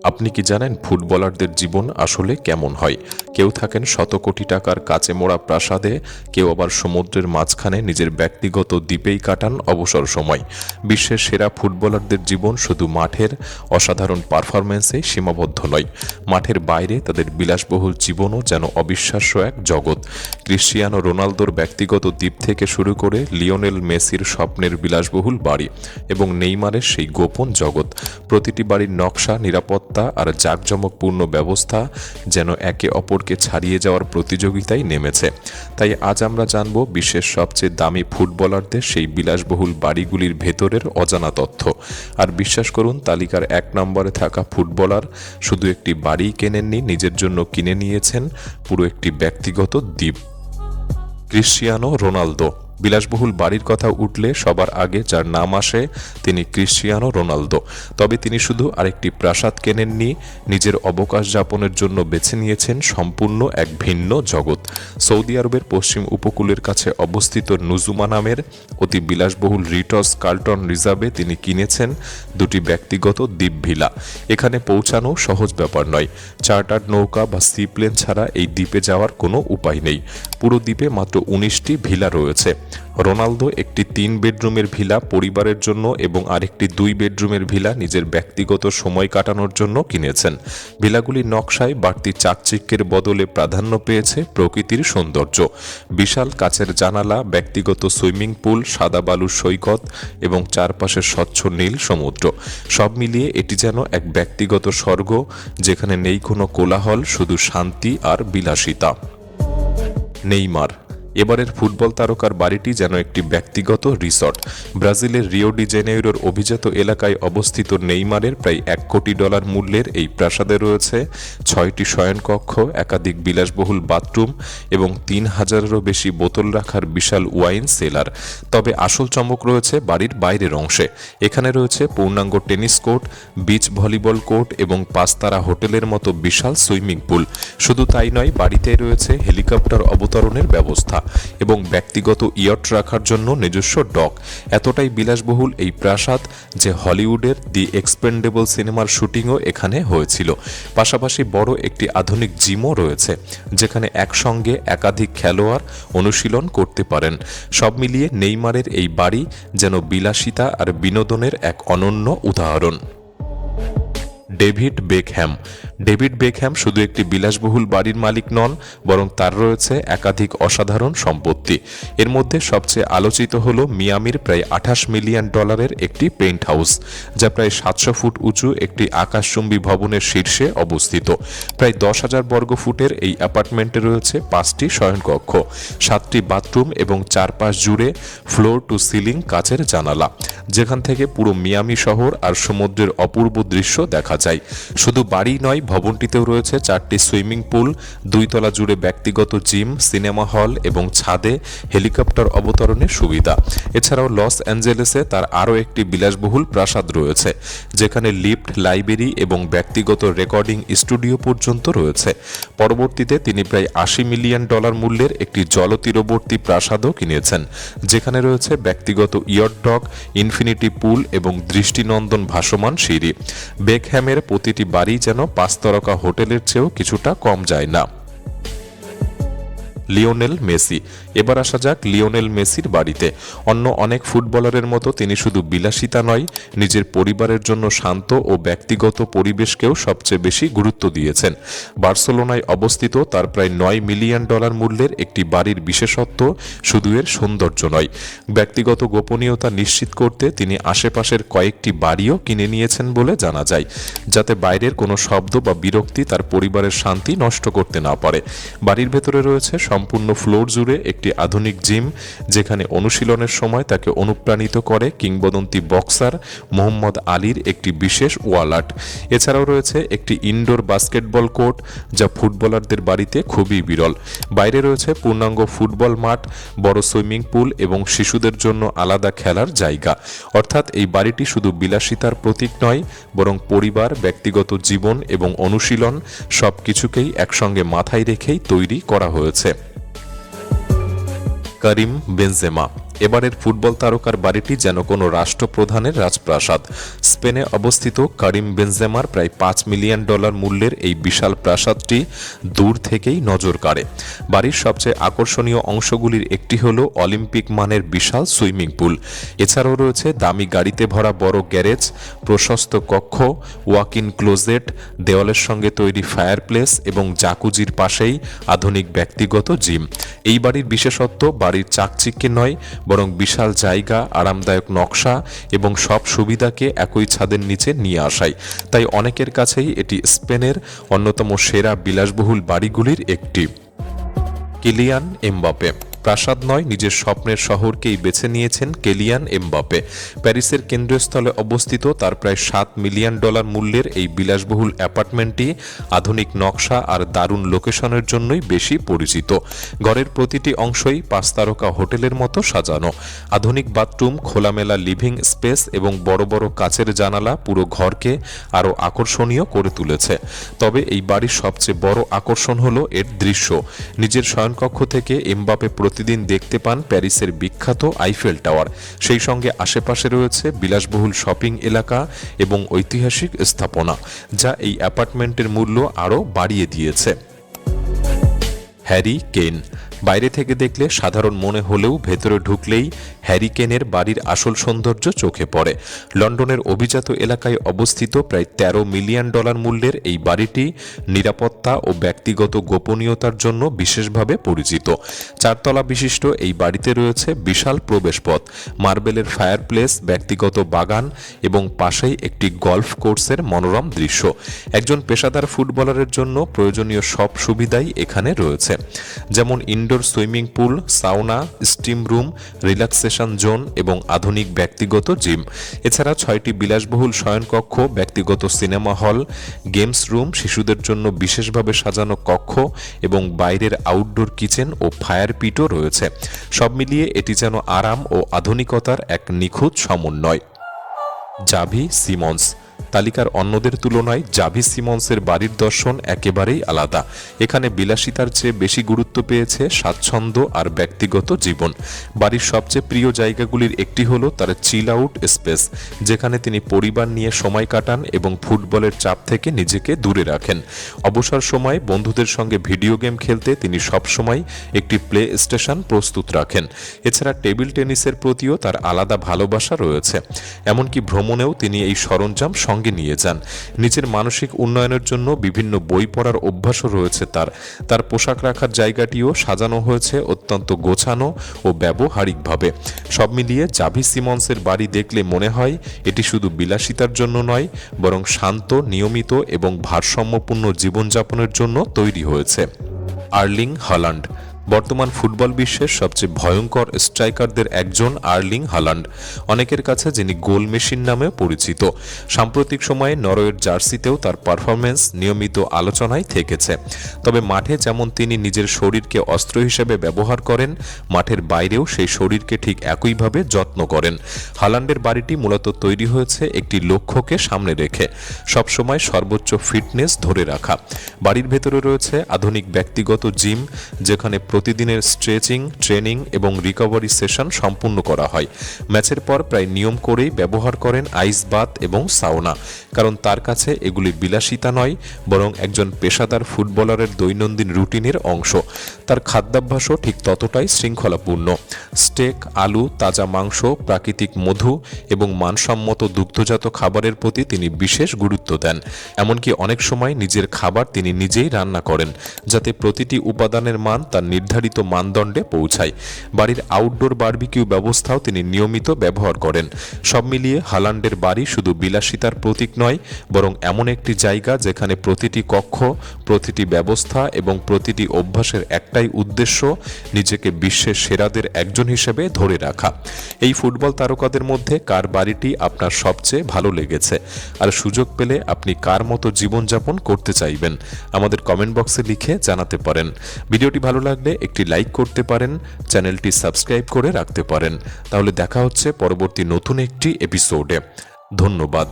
আপনি কি জানেন ফুটবলারদের জীবন আসলে কেমন হয়? কেউ থাকেন শত কোটি টাকার কাচে মোড়া প্রাসাদে, কেউ আবার সমুদ্রের মাঝখানে নিজের ব্যক্তিগত দ্বীপেই কাটান অবসর সময়। বিশ্বের সেরা ফুটবলারদের জীবন শুধু মাঠের অসাধারণ পারফরম্যান্সে সীমাবদ্ধ নয়, মাঠের বাইরে তাদের বিলাসবহুল জীবনও যেন অবিশ্বাস্য এক জগৎ। ক্রিশ্চিয়ানো রোনালদোর ব্যক্তিগত দ্বীপ থেকে শুরু করে লিওনেল মেসির স্বপ্নের বিলাসবহুল বাড়ি এবং নেইমারের সেই গোপন জগৎ, প্রতিটি বাড়ির নকশা, নিরাপত্তা আর জাঁকজমকপূর্ণ ব্যবস্থা যেন একে অপরকে ছাড়িয়ে যাওয়ার প্রতিযোগিতায় নেমেছে। তাই আজ আমরা জানব বিশ্বের সবচেয়ে দামি ফুটবলারদের সেই বিলাসবহুল বাড়িগুলির ভেতরের অজানা তথ্য। আর বিশ্বাস করুন, তালিকার 1 নম্বরে থাকা ফুটবলার শুধু একটি বাড়িই কেনেননি, নিজের জন্য কিনে নিয়েছেন পুরো একটি ব্যক্তিগত দ্বীপ। Cristiano Ronaldo. বিলাসবহুল বাড়ির কথা উঠলে সবার আগে যার নাম আসে তিনি ক্রিশ্চিয়ানো রোনালদো। তবে তিনি শুধু আরেকটি প্রাসাদ কেনেননি, নিজের অবকাশ যাপনের জন্য বেছে নিয়েছেন সম্পূর্ণ এক ভিন্ন জগৎ। সৌদি আরবের পশ্চিম উপকূলের কাছে অবস্থিত নুজুমা নামের অতি বিলাসবহুল রিটস কার্লটন রিজার্ভে তিনি কিনেছেন দুটি ব্যক্তিগত দ্বীপ ভিলা। এখানে পৌঁছানো সহজ ব্যাপার নয়। চার্টার্ড নৌকা বা সিপ্লেন ছাড়া এই দ্বীপে যাওয়ার কোনো উপায় নেই। পুরো দ্বীপে মাত্র 19টি ভিলা রয়েছে। রোনালদো একটি 3 বেডরুমের ভিলা পরিবারের জন্য এবং আরেকটি 2 বেডরুমের ভিলা নিজের ব্যক্তিগত সময় কাটানোর জন্য কিনেছেন। ভিলাগুলির নকশায় বাড়তি চাকচিক্যের বদলে প্রাধান্য পেয়েছে প্রকৃতির সৌন্দর্য। বিশাল কাচের জানালা, ব্যক্তিগত সুইমিং পুল, সাদা বালুর সৈকত এবং চারপাশে স্বচ্ছ নীল সমুদ্র, সব মিলিয়ে এটি যেন এক ব্যক্তিগত স্বর্গ, যেখানে নেই কোনো কোলাহল, শুধু শান্তি আর বিলাসিতা। নেইমার। এবারের ফুটবল তারকার বাড়িটি যেন একটি ব্যক্তিগত রিসর্ট। ব্রাজিলের রিও ডি জেনেইরোর অভিজাত এলাকায় অবস্থিত নেইমারের প্রায় $1 কোটি মূল্যের এই প্রাসাদে রয়েছে 6টি শয়নকক্ষ, একাধিক বিলাসবহুল বাথরুম এবং 3000-এরও বেশি বোতল রাখার বিশাল ওয়াইন সেলার। তবে আসল চমক রয়েছে বাড়ির বাইরের অংশে। এখানে রয়েছে পূর্ণাঙ্গ tennis court, beach volleyball court এবং 5 তারা হোটেলের মতো বিশাল সুইমিং পুল। শুধু তাই নয়, বাড়িতে রয়েছে হেলিকপ্টার অবতরণের ব্যবস্থা এবং ব্যক্তিগত ইয়ট রাখার জন্য নিজস্ব ডক। এতটাই বিলাসবহুল এই প্রাসাদ যে হলিউডের দি এক্সপেন্ডেবল সিনেমার শুটিংও এখানে হয়েছিল। পাশাপাশি বড় একটি আধুনিক জিমও রয়েছে, যেখানে একসঙ্গে একাধিক খেলোয়াড় অনুশীলন করতে পারেন। সব মিলিয়ে নেইমারের এই বাড়ি যেন বিলাসিতা আর বিনোদনের এক অনন্য উদাহরণ। David Beckham. ডেভিড বেকহ্যাম শুধু একটি বিলাসবহুল বাড়ির মালিক নন, বরং তার রয়েছে একাধিক অসাধারণ সম্পত্তি। এর মধ্যে সবচেয়ে আলোচিত হল মিয়ামির প্রায় $28 মিলিয়ন একটি পেন্ট হাউস, যা প্রায় 700 ফুট উঁচু একটি আকাশচুম্বী ভবনের শীর্ষে অবস্থিত। প্রায় 10,000 বর্গফুটের এই অ্যাপার্টমেন্টে রয়েছে 5টি শয়নকক্ষ, 7টি বাথরুম এবং চারপাশ জুড়ে ফ্লোর টু সিলিং কাচের জানালা, যেখান থেকে পুরো মিয়ামি শহর আর সমুদ্রের অপূর্ব দৃশ্য দেখা যায়। শুধু বাড়ি নয়, ভবনটিতেও রয়েছে 4টি সুইমিং পুল, 2 তলা জুড়ে ব্যক্তিগত জিম, সিনেমা হল এবং ছাদে হেলিকপ্টার অবতরণের সুবিধা। এছাড়াও লস অ্যাঞ্জেলেসে তার আরও একটি বিলাসবহুল প্রাসাদ রয়েছে, যেখানে লিফট, লাইব্রেরি এবং ব্যক্তিগত রেকর্ডিং স্টুডিও পর্যন্ত রয়েছে। পরবর্তীতে তিনি প্রায় $80 মিলিয়ন মূল্যের একটি জলতীরবর্তী প্রাসাদও কিনেছেন, যেখানে রয়েছে ব্যক্তিগত ইয়ট ডক, ইনফিনিটি পুল এবং দৃষ্টিনন্দন ভাসমান সিঁড়ি। বেকহ্যামের প্রতিটি বাড়ি যেন 5 তারকা হোটেলের চেয়েও কিছুটা কম যায় না। Lionel Messi. এবার আসা যাক লিওনেল মেসির বাড়িতে। অন্য অনেক ফুটবলারের মতো তিনি শুধু বিলাসিতা নয়, নিজের পরিবারের জন্য শান্ত ও ব্যক্তিগত পরিবেশকেও সবচেয়ে বেশি গুরুত্ব দিয়েছেন। বার্সেলোনায় অবস্থিত তার প্রায় $9 মিলিয়ন মূল্যের একটি বাড়ির বিশেষত্ব শুধু এর সৌন্দর্য নয়, ব্যক্তিগত গোপনীয়তা নিশ্চিত করতে তিনি আশেপাশের কয়েকটি বাড়িও কিনে নিয়েছেন বলে জানা যায়, যাতে বাইরের কোনো শব্দ বা বিরক্তি তার পরিবারের শান্তি নষ্ট করতে না পারে। বাড়ির ভেতরে রয়েছে সম্পূর্ণ ফ্লোর জুড়ে একটি আধুনিক জিম, যেখানে অনুশীলনের সময় তাকে অনুপ্রাণিত করে কিংবদন্তি বক্সার মোহাম্মদ আলীর একটি বিশেষ ওয়াল আর্ট। এছাড়াও রয়েছে একটি ইনডোর বাস্কেটবল কোর্ট, যা ফুটবলারদের বাড়িতে খুবই বিরল। বাইরে রয়েছে পূর্ণাঙ্গ ফুটবল মাঠ, বড় সুইমিং পুল এবং শিশুদের জন্য আলাদা খেলার জায়গা। অর্থাৎ এই বাড়িটি শুধু বিলাসিতার প্রতীক নয়, বরং পরিবার, ব্যক্তিগত জীবন এবং অনুশীলন সবকিছুকেই একসঙ্গে মাথায় রেখেই তৈরি করা হয়েছে। কারিম বেনজেমা। এবারের ফুটবল তারকার বাড়িটি যেন কোনো রাষ্ট্রপ্রধানের রাজপ্রাসাদ। স্পেনে অবস্থিত কারিম বেনজেমার প্রায় $5 মিলিয়ন মূল্যের এই বিশাল প্রাসাদটি দূর থেকেই নজর কাড়ে। বাড়ির সবচেয়ে আকর্ষণীয় অংশগুলির একটি হল অলিম্পিক মানের বিশাল সুইমিং পুল। এছাড়াও রয়েছে দামি গাড়িতে ভরা বড় গ্যারেজ, প্রশস্ত কক্ষ, ওয়াক ইন ক্লোজেট, দেওয়ালের সঙ্গে তৈরি ফায়ারপ্লেস এবং জাকুজির পাশেই আধুনিক ব্যক্তিগত জিম। এই বাড়ির বিশেষত্ব বাড়ির চাকচিক্যে নয়, বরং বিশাল জায়গা, আরামদায়ক নকশা এবং সব সুবিধাকে একই ছাদের নিচে নিয়ে আসায়। তাই অনেকের কাছেই এটি স্পেনের অন্যতম সেরা বিলাসবহুল বাড়িগুলির একটি। কিলিয়ান এমবাপে প্রাসাদ নয়, নিজের স্বপ্নের শহরকেই বেছে নিয়েছেন কিলিয়ান এমবাপে। প্যারিসের কেন্দ্রস্থলে অবস্থিত তার প্রায় $7 মিলিয়ন মূল্যের এই বিলাসবহুল অ্যাপার্টমেন্টটি আধুনিক নকশা আর দারুণ লোকেশনের জন্যই বেশি পরিচিত। ঘরের প্রতিটি অংশই 5 তারকা হোটেলের মতো সাজানো। আধুনিক বাথরুম, খোলামেলা লিভিং স্পেস এবং বড় বড় কাচের জানালা পুরো ঘরকে আরও আকর্ষণীয় করে তুলেছে। তবে এই বাড়ির সবচেয়ে বড় আকর্ষণ হলো এর দৃশ্য। নিজের শয়নকক্ষ থেকে এমবাপে প্রতিদিন দেখতে পান প্যারিসের বিখ্যাত আইফেল টাওয়ার। সেই সঙ্গে আশেপাশে রয়েছে বিলাসবহুল শপিং এলাকা এবং ঐতিহাসিক স্থাপনা, যা এই অ্যাপার্টমেন্টের মূল্য আরও বাড়িয়ে দিয়েছে। হ্যারি কেন বাইরে থেকে দেখলে সাধারণ মনে হলেও ভেতরে ঢুকলেই হ্যারি কেনের বাড়ির আসল সৌন্দর্য চোখে পড়ে। লন্ডনের অভিজাত এলাকায় অবস্থিত প্রায় $13 মিলিয়ন মূল্যের এই বাড়িটি নিরাপত্তা ও ব্যক্তিগত গোপনীয়তার জন্য বিশেষভাবে পরিচিত। 4 তলা বিশিষ্ট এই বাড়িতে রয়েছে বিশাল প্রবেশপথ, মার্বেলের ফায়ারপ্লেস, ব্যক্তিগত বাগান এবং পাশেই একটি গলফ কোর্সের মনোরম দৃশ্য। একজন পেশাদার ফুটবলারের জন্য প্রয়োজনীয় সব সুবিধাই এখানে রয়েছে, যেমন indoor swimming pool, sauna, steam room, relaxation zone এবং আধুনিক ব্যক্তিগত জিম। এছাড়া 6টি বিলাসবহুল শয়নকক্ষ, ব্যক্তিগত সিনেমা হল, গেমস রুম, শিশুদের জন্য বিশেষভাবে সাজানো কক্ষ এবং বাইরের আউটডোর কিচেন ও ফায়ার পিটও রয়েছে। সব মিলিয়ে এটি যেন আরাম ও আধুনিকতার এক নিখুঁত সমন্বয়। জাভি সিমন্স তালিকার অন্যদের তুলনায় জাভি সিমন্সের বাড়ির দর্শন একেবারেই আলাদা। এখানে বিলাসিতার চেয়ে বেশি গুরুত্ব পেয়েছে স্বাচ্ছন্দ্য আর ব্যক্তিগত জীবন। বাড়ির সবচেয়ে প্রিয় জায়গাগুলির একটি হলো তার চিল আউট স্পেস, যেখানে তিনি পরিবার নিয়ে সময় কাটান এবং ফুটবলের চাপ থেকে নিজেকে দূরে রাখেন। অবসর সময়ে বন্ধুদের সঙ্গে ভিডিও গেম খেলতে তিনি সবসময় একটি প্লে স্টেশন প্রস্তুত রাখেন। এছাড়া টেবিল টেনিসের প্রতিও তার আলাদা ভালোবাসা রয়েছে। এমনকি ভ্রমণেও তিনি এই সরঞ্জাম সঙ্গে নিয়ে যান। নিজের মানসিক উন্নয়নের জন্য বিভিন্ন বই পড়ার অভ্যাসও রয়েছে তার পোশাক রাখার জায়গাটিও সাজানো হয়েছে অত্যন্ত গোছানো ও ব্যবহারিকভাবে। সব মিলিয়ে জাভি সিমন্সের বাড়ি দেখলে মনে হয় এটি শুধু বিলাসিতার জন্য নয়, বরং শান্ত, নিয়মিত এবং ভারসাম্যপূর্ণ জীবনযাপনের জন্য তৈরি হয়েছে। আর্লিং হাল্যান্ড বর্তমান ফুটবল বিশ্বের সবচেয়ে ভয়ঙ্কর স্ট্রাইকারদের একজন আর্লিং হাল্যান্ড, অনেকের কাছে যিনি গোল মেশিন নামে পরিচিত। সাম্প্রতিক সময়ে নরওয়ের জার্সিতেও তার পারফরম্যান্স নিয়মিত আলোচনায় থেকেছে। তবে মাঠে যেমন তিনি নিজের শরীরকে অস্ত্র হিসেবে ব্যবহার করেন, মাঠের বাইরেও সেই শরীরকে ঠিক একইভাবে যত্ন করেন। হাল্যান্ডের বাড়িটি মূলত তৈরি হয়েছে একটি লক্ষ্যকে সামনে রেখে, সবসময় সর্বোচ্চ ফিটনেস ধরে রাখা। বাড়ির ভেতরে রয়েছে আধুনিক ব্যক্তিগত জিম, যেখানে প্রতিদিনের স্ট্রেচিং, ট্রেনিং এবং রিকভারি সেশন সম্পূর্ণ করা হয়। ম্যাচের পর প্রায় নিয়ম করেই ব্যবহার করেন আইস বাথ এবং সাউনা, কারণ তার কাছে এগুলি বিলাসিতা নয়, বরং একজন পেশাদার ফুটবলারের দৈনন্দিন রুটিনের অংশ। তার খাদ্যাভ্যাসও ঠিক ততটাই শৃঙ্খলাপূর্ণ। স্টেক, আলু, তাজা মাংস, প্রাকৃতিক মধু এবং মানসম্মত দুগ্ধজাত খাবারের প্রতি তিনি বিশেষ গুরুত্ব দেন। এমনকি অনেক সময় নিজের খাবার তিনি নিজেই রান্না করেন, যাতে প্রতিটি উপাদানের মান তার নির্ধারিত মানদণ্ডে পৌঁছায়। বাড়ির আউটডোর বারবিকিউ ব্যবস্থাও তিনি নিয়মিত ব্যবহার করেন। সব মিলিয়ে হাল্যান্ডের বাড়ি শুধু বিলাসিতার প্রতীক নয়, বরং এমন একটি জায়গা যেখানে প্রতিটি কক্ষ, প্রতিটি ব্যবস্থা এবং প্রতিটি অভ্যাসের একটাই উদ্দেশ্য, নিজেকে বিশ্বের সেরাদের একজন হিসেবে ধরে রাখা। এই ফুটবল তারকাদের মধ্যে কার বাড়িটি আপনার সবচেয়ে ভালো লেগেছে, আর সুযোগ পেলে আপনি কার মতো জীবনযাপন করতে চাইবেন? আমাদের কমেন্ট বক্সে লিখে জানাতে পারেন। ভিডিওটি ভালো লাগলে একটি লাইক করতে পারেন, চ্যানেলটি সাবস্ক্রাইব করে রাখতে পারেন। তাহলে দেখা হচ্ছে পরবর্তী নতুন একটি এপিসোডে। ধন্যবাদ।